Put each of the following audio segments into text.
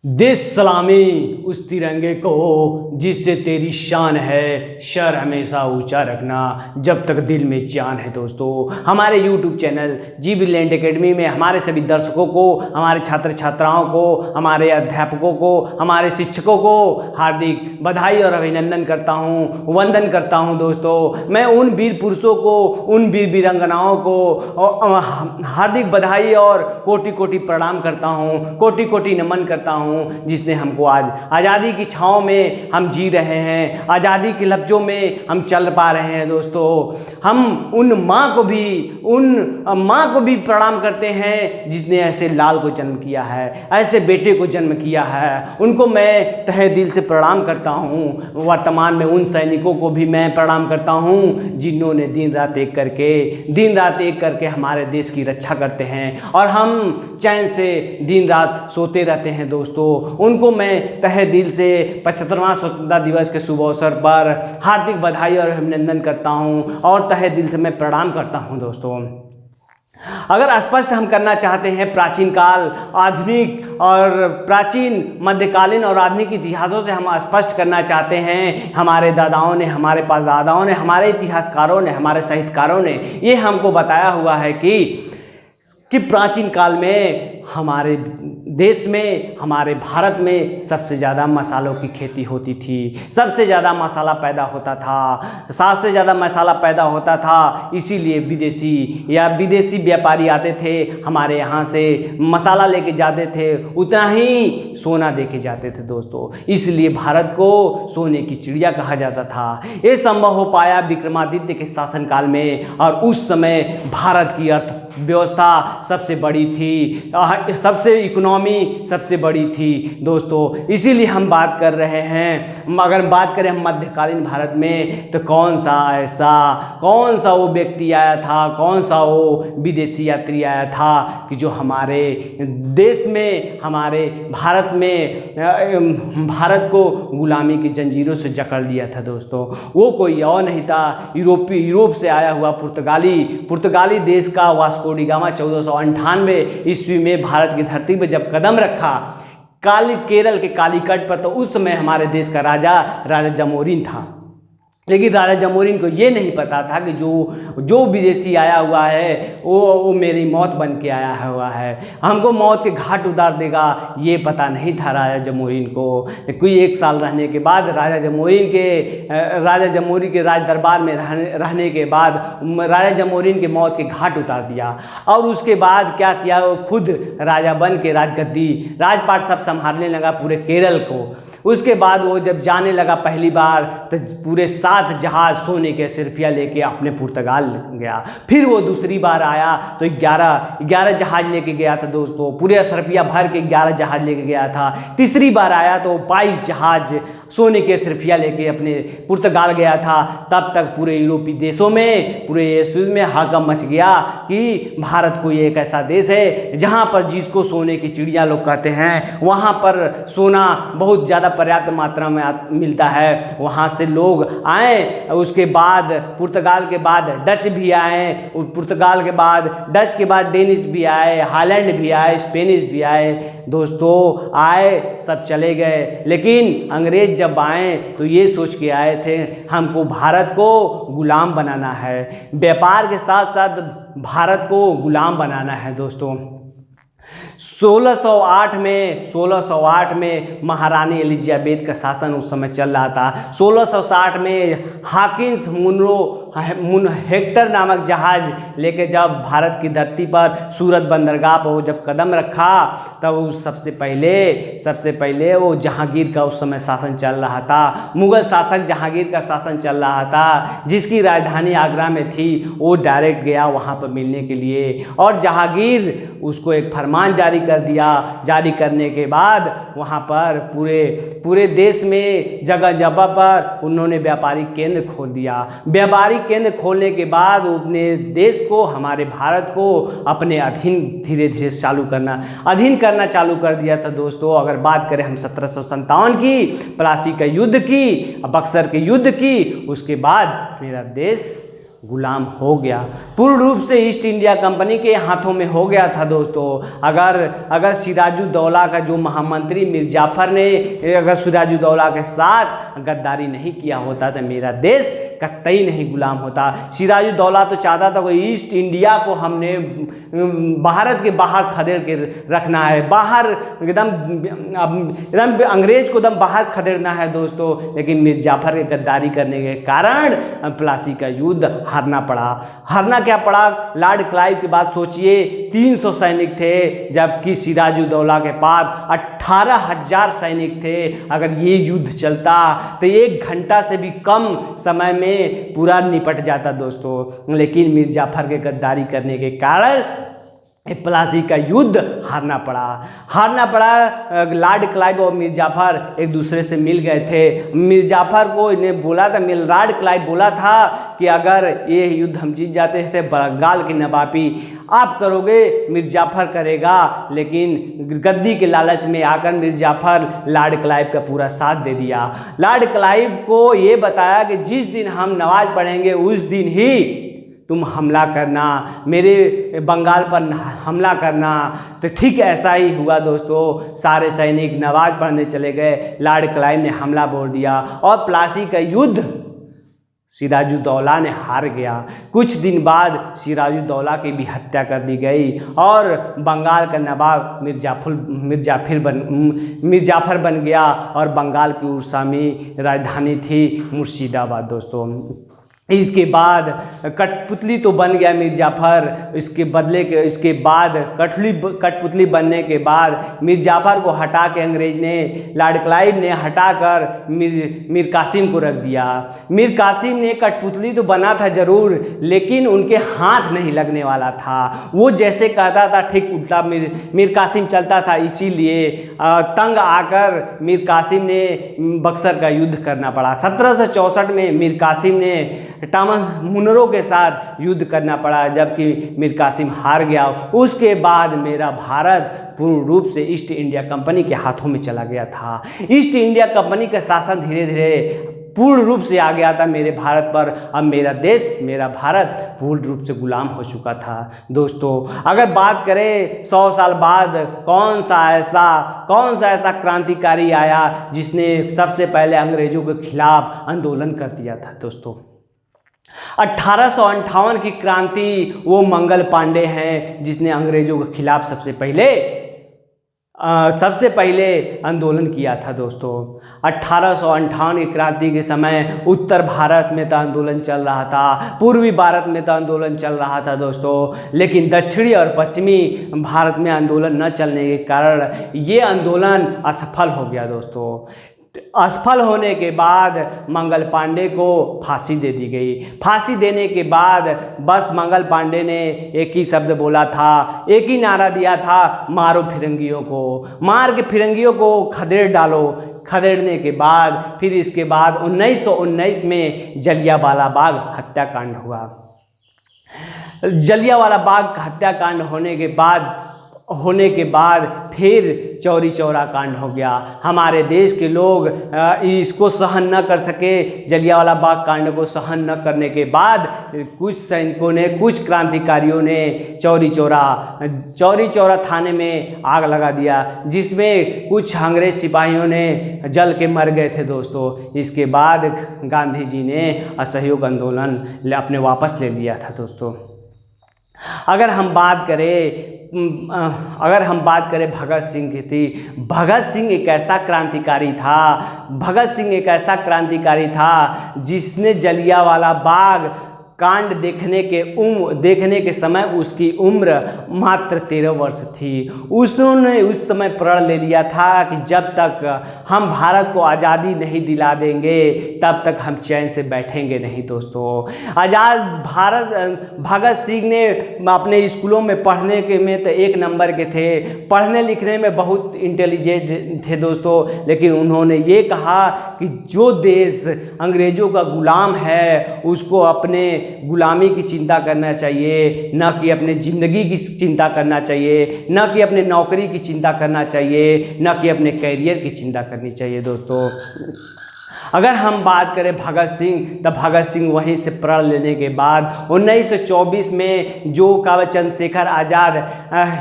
देश सलामी उस तिरंगे को जिससे तेरी शान है, सर हमेशा ऊंचा रखना जब तक दिल में जान है। दोस्तों, हमारे YouTube चैनल जी ब्रिलियंट एकेडमी में हमारे सभी दर्शकों को, हमारे छात्र छात्राओं को, हमारे अध्यापकों को, हमारे शिक्षकों को हार्दिक बधाई और अभिनंदन करता हूं, वंदन करता हूं। दोस्तों, मैं उन वीर पुरुषों को, उन वीर वीरांगनाओं को हार्दिक बधाई और कोटि कोटि प्रणाम करता हूं, कोटि कोटि नमन करता हूं, जिसने हमको आज आज़ादी की छाँव में हम जी रहे हैं, आज़ादी के लफ्ज़ों में हम चल पा रहे हैं। दोस्तों, हम उन माँ को भी प्रणाम करते हैं जिसने ऐसे लाल को जन्म किया है, ऐसे बेटे को जन्म किया है। उनको मैं तहे दिल से प्रणाम करता हूँ। वर्तमान में उन सैनिकों को भी मैं प्रणाम करता हूँ जिन्होंने दिन रात एक करके हमारे देश की रक्षा करते हैं और हम चैन से दिन रात सोते रहते हैं। दोस्तों, उनको मैं तहे दिल से 75वां स्वतंत्रता दिवस के शुभ अवसर पर हार्दिक बधाई और अभिनंदन करता हूं और तहे दिल से मैं प्रणाम करता हूं। दोस्तों, अगर स्पष्ट हम करना चाहते हैं प्राचीन काल, आधुनिक और प्राचीन, मध्यकालीन और आधुनिक इतिहासों से हम स्पष्ट करना चाहते हैं, हमारे दादाओं ने, हमारे परदादाओं ने, हमारे इतिहासकारों ने, हमारे साहित्यकारों ने ये हमको बताया हुआ है कि प्राचीन काल में हमारे देश में, हमारे भारत में सबसे ज़्यादा मसालों की खेती होती थी, सबसे ज़्यादा मसाला पैदा होता था, सबसे ज़्यादा मसाला पैदा होता था। इसीलिए विदेशी व्यापारी आते थे, हमारे यहाँ से मसाला लेके जाते थे, उतना ही सोना देके जाते थे। दोस्तों, इसलिए भारत को सोने की चिड़िया कहा जाता था। ये संभव हो पाया विक्रमादित्य के शासनकाल में, और उस समय भारत की अर्थव्यवस्था सबसे बड़ी थी, सबसे इकोनॉमी सबसे बड़ी थी। दोस्तों, इसीलिए हम बात कर रहे हैं। अगर बात करें हम मध्यकालीन भारत में, तो कौन सा वो व्यक्ति आया था, कौन सा वो विदेशी यात्री आया था कि जो हमारे देश में, हमारे भारत में भारत को गुलामी की जंजीरों से जकड़ लिया था। दोस्तों, वो कोई और नहीं था, यूरोप से आया हुआ पुर्तगाली देश का वास्को डी गामा 1498 ईस्वी में भारत की धरती पर जब कदम रखा, केरल के कालीकट पर, तो उस समय हमारे देश का राजा जमोरिन था। लेकिन राजा जमोरिन को ये नहीं पता था कि जो विदेशी आया हुआ है वो मेरी मौत बन के आया हुआ है, हमको मौत के घाट उतार देगा। ये पता नहीं था राजा जमोरिन को। कोई 1 साल रहने के बाद राजा जमोरिन के राज दरबार में रहने के बाद राजा जमोरिन के मौत के घाट उतार दिया, और उसके बाद क्या किया, वो खुद राजा बन के राजगद्दी, राजपाट सब संभालने लगा पूरे केरल को। उसके बाद वो जब जाने लगा पहली बार, तो पूरे 7 जहाज सोने के सिरफिया लेके अपने पुर्तगाल गया। फिर वो दूसरी बार आया तो 11 जहाज लेके गया था। दोस्तों, पूरे सिरफिया भर के 11 जहाज लेके गया था। तीसरी बार आया तो 22 जहाज सोने के सिरफिया लेके अपने पुर्तगाल गया था। तब तक पूरे यूरोपीय देशों में, पूरे एशिया में हाकम मच गया कि भारत कोई एक ऐसा देश है जहाँ पर जिसको सोने की चिड़िया लोग कहते हैं, वहाँ पर सोना बहुत ज़्यादा पर्याप्त मात्रा में मिलता है। वहाँ से लोग आए, उसके बाद पुर्तगाल के बाद डच भी आए, पुर्तगाल के बाद डच के बाद डेनिश भी आए, हॉलैंड भी आए, स्पेनिश भी आए। दोस्तों, आए, सब चले गए, लेकिन अंग्रेज जब आए तो ये सोच के आए थे हमको भारत को गुलाम बनाना है, व्यापार के साथ साथ भारत को गुलाम बनाना है। दोस्तों, 1608 में महारानी एलिजाबेथ का शासन उस समय चल रहा था। 1660 में हाकिन्स मुनरो हेक्टर नामक जहाज लेके जब भारत की धरती पर सूरत बंदरगाह पर वो जब कदम रखा, तब सबसे पहले वो जहांगीर का उस समय शासन चल रहा था। मुगल शासक जहांगीर का शासन चल रहा था, जिसकी राजधानी आगरा में थी। वो डायरेक्ट गया वहाँ पर मिलने के लिए, और जहांगीर उसको एक फरमान जारी कर दिया। जारी करने के बाद वहाँ पर पूरे देश में जगह जगह पर उन्होंने व्यापारिक केंद्र खोल दिया। व्यापारिक केंद्र खोलने के बाद अपने देश को, हमारे भारत को अपने अधीन धीरे धीरे अधीन करना चालू कर दिया था। दोस्तों, अगर बात करें हम 1757 की, प्लासी का युद्ध की, बक्सर के युद्ध की, उसके बाद मेरा देश गुलाम हो गया, पूर्ण रूप से ईस्ट इंडिया कंपनी के हाथों में हो गया था दोस्तों। अगर सिराजुद्दौला का जो महामंत्री मीर जाफर ने अगर सिराजुद्दौला के साथ गद्दारी नहीं किया होता तो मेरा देश कतई नहीं गुलाम होता। सिराजुद्दौला तो चाहता था कि ईस्ट इंडिया को हमने भारत के बाहर खदेड़ के रखना है, बाहर एकदम अंग्रेज को एकदम बाहर खदेड़ना है दोस्तों। लेकिन मीर जाफर के गद्दारी करने के कारण प्लासी का युद्ध हारना पड़ा। हारना क्या पड़ा, लॉर्ड क्लाइव के बाद सोचिए 300 सैनिक थे, जबकि सिराजुद्दौला के पास 18,000 सैनिक थे। अगर ये युद्ध चलता तो 1 घंटा से भी कम समय में पूरा निपट जाता दोस्तों। लेकिन मीर जाफर के गद्दारी करने के कारण प्लासी का युद्ध हारना पड़ा। लॉर्ड क्लाइव और मीर जाफर एक दूसरे से मिल गए थे। मीर जाफर को इन्हें बोला था, लॉर्ड क्लाइव बोला था कि अगर ये युद्ध हम जीत जाते थे बंगाल की नवाबी आप करोगे, मीर जाफर करेगा। लेकिन गद्दी के लालच में आकर मीर जाफर लॉर्ड क्लाइव का पूरा साथ दे दिया। लॉर्ड क्लाइव को ये बताया कि जिस दिन हम नमाज पढ़ेंगे उस दिन ही तुम हमला करना, मेरे बंगाल पर हमला करना। तो ठीक ऐसा ही हुआ दोस्तों। सारे सैनिक नमाज पढ़ने चले गए, लॉर्ड क्लाइव ने हमला बोल दिया और प्लासी का युद्ध सिराजुद्दौला ने हार गया। कुछ दिन बाद सिराजुद्दौला की भी हत्या कर दी गई और बंगाल का नवाब मीर जाफर बन गया और बंगाल की उर्सामी राजधानी थी मुर्शिदाबाद दोस्तों। इसके बाद कठपुतली तो बन गया मीर जाफर। इसके बाद कठपुतली बनने के बाद मीर जाफर को हटा के अंग्रेज ने, लॉर्ड क्लाइव ने हटाकर मीर कासिम को रख दिया। मीर कासिम ने कठपुतली तो बना था जरूर, लेकिन उनके हाथ नहीं लगने वाला था। वो जैसे कहता था ठीक उल्टा मीर कासिम चलता था। इसीलिए तंग आकर मीर कासिम ने बक्सर का युद्ध करना पड़ा। 1764 में मीर कासिम ने टॉमस मुनरो के साथ युद्ध करना पड़ा, जबकि मीर कासिम हार गया। उसके बाद मेरा भारत पूर्ण रूप से ईस्ट इंडिया कंपनी के हाथों में चला गया था। ईस्ट इंडिया कंपनी का शासन धीरे धीरे पूर्ण रूप से आ गया था मेरे भारत पर। अब मेरा देश, मेरा भारत पूर्ण रूप से गुलाम हो चुका था दोस्तों। अगर बात करें 100 साल बाद कौन सा ऐसा क्रांतिकारी आया जिसने सबसे पहले अंग्रेजों के खिलाफ आंदोलन कर दिया था दोस्तों। 1858 की क्रांति वो मंगल पांडे हैं जिसने अंग्रेजों के खिलाफ सबसे पहले आंदोलन किया था दोस्तों। 1858 की क्रांति के समय उत्तर भारत में तो आंदोलन चल रहा था, पूर्वी भारत में तो आंदोलन चल रहा था दोस्तों। लेकिन दक्षिणी और पश्चिमी भारत में आंदोलन न चलने के कारण ये आंदोलन असफल हो गया दोस्तों। असफल होने के बाद मंगल पांडे को फांसी दे दी गई। फांसी देने के बाद बस मंगल पांडे ने एक ही शब्द बोला था, एक ही नारा दिया था, मारो फिरंगियों को, मार के फिरंगियों को खदेड़ डालो। खदेड़ने के बाद फिर इसके बाद 1919 में जलियांवाला बाग हत्याकांड हुआ। जलियांवाला बाग हत्याकांड होने के बाद फिर चौरी चौरा कांड हो गया। हमारे देश के लोग इसको सहन न कर सके। जलियांवाला बाग कांड को सहन न करने के बाद कुछ सैनिकों ने, कुछ क्रांतिकारियों ने चौरी चौरा थाने में आग लगा दिया, जिसमें कुछ अंग्रेज सिपाहियों ने जल के मर गए थे दोस्तों। इसके बाद गांधी जी ने असहयोग आंदोलन अपने वापस ले लिया था दोस्तों। अगर हम बात करें भगत सिंह की थी, भगत सिंह एक ऐसा क्रांतिकारी था जिसने जलियांवाला बाग कांड देखने के समय उसकी उम्र मात्र 13 वर्ष थी। उसने उस समय प्रण ले लिया था कि जब तक हम भारत को आज़ादी नहीं दिला देंगे तब तक हम चैन से बैठेंगे नहीं दोस्तों। आज़ाद भारत भगत सिंह ने अपने स्कूलों में पढ़ने के में तो 1 नंबर के थे, पढ़ने लिखने में बहुत इंटेलिजेंट थे दोस्तों। लेकिन उन्होंने ये कहा कि जो देश अंग्रेज़ों का गुलाम है उसको अपने गुलामी की चिंता करना चाहिए, न कि अपने ज़िंदगी की चिंता करना चाहिए, न कि अपने नौकरी की चिंता करना चाहिए, न कि अपने कैरियर की चिंता करनी चाहिए दोस्तों। अगर हम बात करें भगत सिंह, तो भगत सिंह वहीं से प्रण लेने के बाद 1924 में जो काबा Chandrashekhar Azad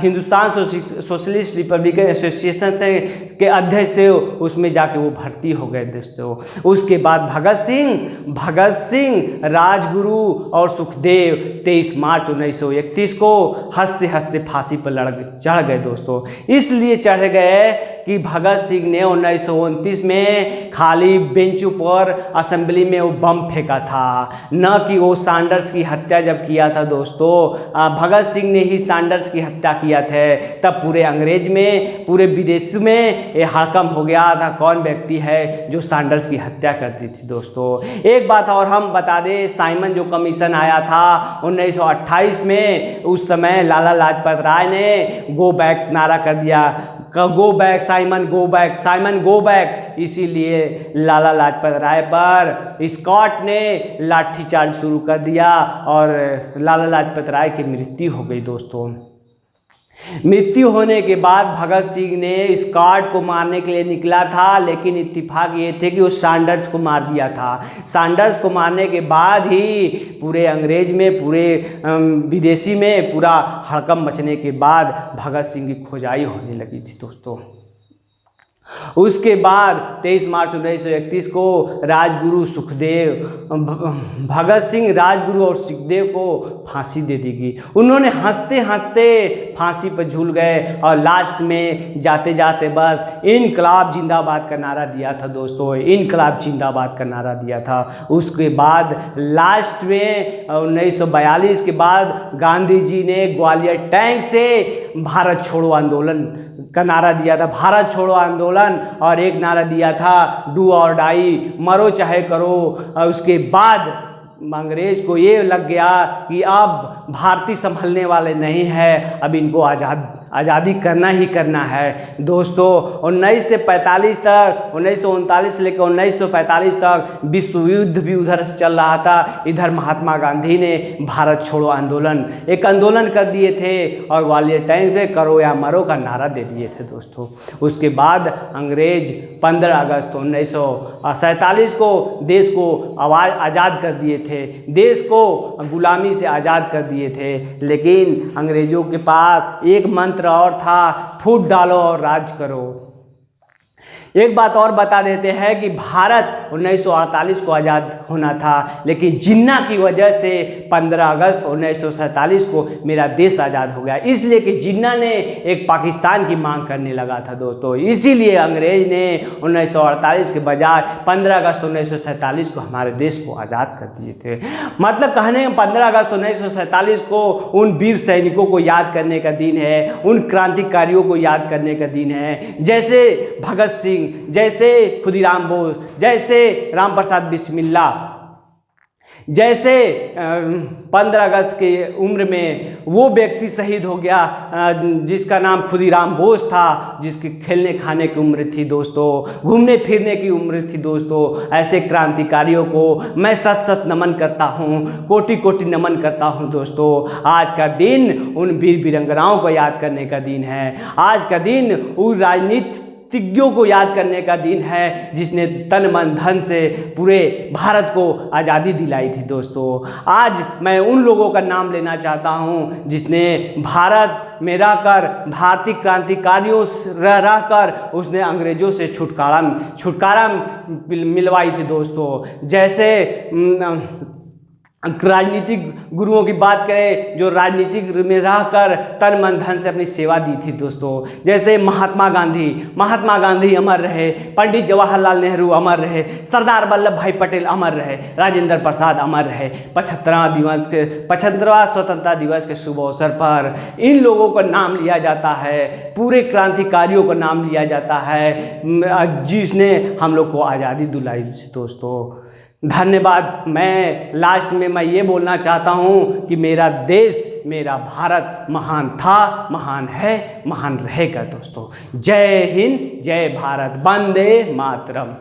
Hindustan socialist Republican association से के अध्यक्ष थे, उसमें जाके वो भर्ती हो गए दोस्तों। उसके बाद भगत सिंह राजगुरु और सुखदेव 23 मार्च 1931 को हंसते हंसते फांसी पर चढ़ गए दोस्तों। इसलिए चढ़ गए कि भगत सिंह ने 1929 में खाली बेंचों पर असेंबली में वो बम फेंका था, न कि वो सैंडर्स की हत्या जब किया था दोस्तों, भगत सिंह ने ही सैंडर्स की हत्या किया था। तब पूरे अंग्रेज में, पूरे विदेश में ये हड़कंप हो गया था, कौन व्यक्ति है जो सैंडर्स की हत्या करती थी दोस्तों। एक बात और हम बता दें, साइमन जो कमीशन आया था 1928 में, उस समय लाला लाजपत राय ने गो बैक नारा कर दिया, go back Simon go back. इसीलिए लाला लाजपत राय पर स्कॉट ने लाठीचार्ज शुरू कर दिया और लाला लाजपत राय की मृत्यु हो गई दोस्तों। मृत्यु होने के बाद भगत सिंह ने स्कॉट को मारने के लिए निकला था, लेकिन इत्तेफाक ये थे कि वो सैंडर्स को मार दिया था। सैंडर्स को मारने के बाद ही पूरे अंग्रेज में, पूरे विदेशी में पूरा हड़कंप मचने के बाद भगत सिंह की खोजाई होने लगी थी दोस्तों। उसके बाद 23 मार्च 1931 को राजगुरु सुखदेव, भगत सिंह, राजगुरु और सुखदेव को फांसी दे दी गई। उन्होंने हंसते हंसते फांसी पर झूल गए और लास्ट में जाते जाते बस इनकलाब जिंदाबाद का नारा दिया था दोस्तों, इनकलाब जिंदाबाद का नारा दिया था। उसके बाद लास्ट में 1942 के बाद गांधी जी ने ग्वालियर टैंक से भारत छोड़ो आंदोलन का नारा दिया था, भारत छोड़ो आंदोलन, और एक नारा दिया था डू और डाई, मरो चाहे करो। और उसके बाद अंग्रेज को ये लग गया कि अब भारतीय संभलने वाले नहीं है, अब इनको आज़ादी करना ही करना है दोस्तों। 1945 तक, 1939 से लेकर 1945 तक विश्व युद्ध भी उधर से चल रहा था। इधर महात्मा गांधी ने भारत छोड़ो आंदोलन, एक आंदोलन कर दिए थे और ग्वालियर टैंक पे करो या मरो का नारा दे दिए थे दोस्तों। उसके बाद अंग्रेज 15 अगस्त 1947 को देश को आज़ाद कर दिए थे, देश को गुलामी से आज़ाद कर दिए थे। लेकिन अंग्रेज़ों के पास एक मंत्र और था, फूट डालो और राज करो। एक बात और बता देते हैं कि भारत 1948 को आज़ाद होना था, लेकिन जिन्ना की वजह से 15 अगस्त 1947 को मेरा देश आज़ाद हो गया, इसलिए कि जिन्ना ने एक पाकिस्तान की मांग करने लगा था दोस्तों। इसीलिए अंग्रेज ने 1948 के बजाय 15 अगस्त 1947 को हमारे देश को आज़ाद कर दिए थे। मतलब कहने में 15 अगस्त 1947 को उन वीर सैनिकों को याद करने का दिन है, उन क्रांतिकारियों को याद करने का दिन है, जैसे भगत सिंह, जैसे खुदीराम बोस, जैसे राम प्रसाद बिस्मिल्ला, जैसे 15 अगस्त के उम्र में वो व्यक्ति शहीद हो गया जिसका नाम खुदीराम बोस था, जिसकी खेलने खाने की उम्र थी दोस्तों, घूमने फिरने की उम्र थी दोस्तों। ऐसे क्रांतिकारियों को मैं सत सत नमन करता हूँ, कोटि कोटि नमन करता हूँ दोस्तों। आज का दिन उन वीर वीरंगनाओं को याद करने का दिन है, आज का दिन उन राजनीतिज्ञों को याद करने का दिन है जिसने तन मन धन से पूरे भारत को आज़ादी दिलाई थी दोस्तों। आज मैं उन लोगों का नाम लेना चाहता हूं जिसने भारत में रहकर, भारतीय क्रांतिकारियों रहकर उसने अंग्रेजों से छुटकारा मिलवाई थी दोस्तों। जैसे राजनीतिक गुरुओं की बात करें जो राजनीतिक में रहकर तन मन धन से अपनी सेवा दी थी दोस्तों, जैसे महात्मा गांधी अमर रहे, पंडित जवाहरलाल नेहरू अमर रहे, सरदार वल्लभ भाई पटेल अमर रहे, राजेंद्र प्रसाद अमर रहे। 75वां स्वतंत्रता दिवस के शुभ अवसर पर इन लोगों का नाम लिया जाता है, पूरे क्रांतिकारियों का नाम लिया जाता है जिसने हम लोग को आज़ादी दिलाई दोस्तों। धन्यवाद। मैं लास्ट में मैं ये बोलना चाहता हूँ कि मेरा देश, मेरा भारत महान था, महान है, महान रहेगा दोस्तों। जय हिंद, जय भारत, वंदे मातरम।